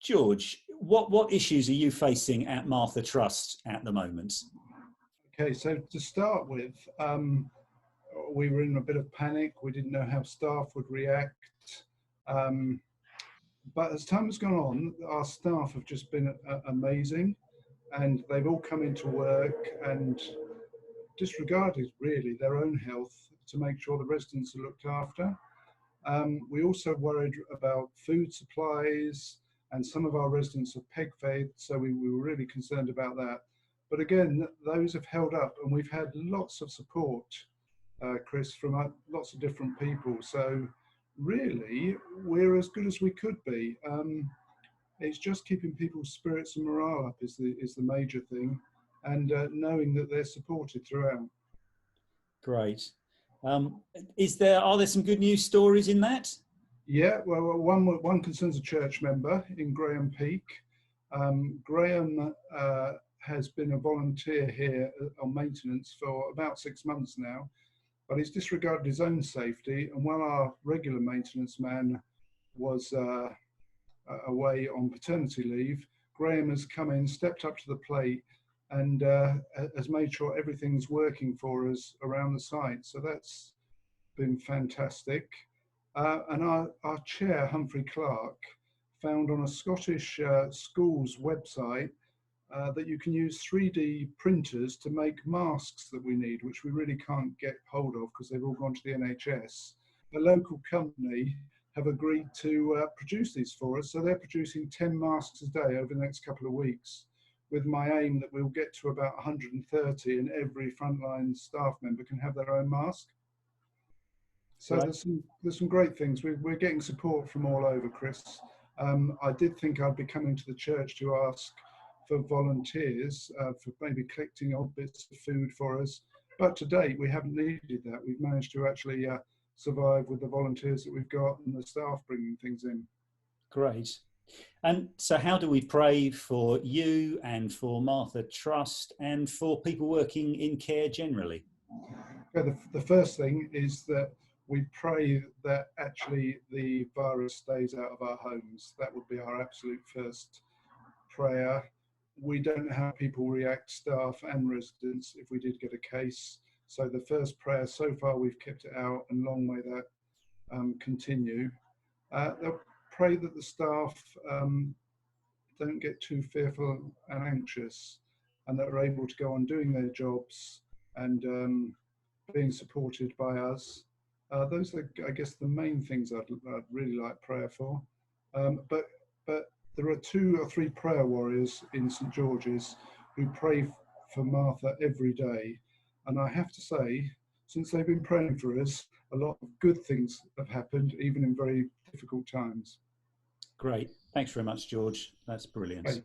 George, what issues are you facing at Martha Trust at the moment? Okay, so to start with, we were in a bit of panic. We didn't know how staff would react. Um, but as time has gone on, our staff have just been amazing, and they've all come into work and disregarded really their own health to make sure the residents are looked after. We also worried about food supplies, and some of our residents are peg fed, so we were really concerned about that. But again, those have held up, and we've had lots of support, Chris, from lots of different people. So really, we're as good as we could be. It's just keeping people's spirits and morale up is the major thing, and knowing that they're supported throughout. Great. Um, are there some good news stories in that? Yeah, well, one concerns a church member in Graham Peak. Graham has been a volunteer here on maintenance for about 6 months now, but he's disregarded his own safety. And while our regular maintenance man was away on paternity leave, Graham has come in, stepped up to the plate, and has made sure everything's working for us around the site. So that's been fantastic. And our chair, Humphrey Clark, found on a Scottish school's website that you can use 3D printers to make masks that we need, which we really can't get hold of because they've all gone to the NHS. A local company have agreed to produce these for us. So they're producing 10 masks a day over the next couple of weeks, with my aim that we'll get to about 130 and every frontline staff member can have their own mask. So Right. there's some great things. We're getting support from all over, Chris. I did think I'd be coming to the church to ask for volunteers for maybe collecting odd bits of food for us. But to date, we haven't needed that. We've managed to actually survive with the volunteers that we've got and the staff bringing things in. Great. And so how do we pray for you and for Martha Trust and for people working in care generally? Okay, the first thing is that we pray that actually the virus stays out of our homes. That would be our absolute first prayer. We don't know how people react, staff and residents, if we did get a case. So the first prayer, so far we've kept it out, and long may that continue. They'll pray that the staff don't get too fearful and anxious, and that are able to go on doing their jobs and being supported by us. Those are, I guess, the main things I'd really like prayer for. But there are 2 or 3 prayer warriors in St George's who pray for Martha every day. And I have to say, since they've been praying for us, a lot of good things have happened, even in very difficult times. Great. Thanks very much, George. That's brilliant. Great.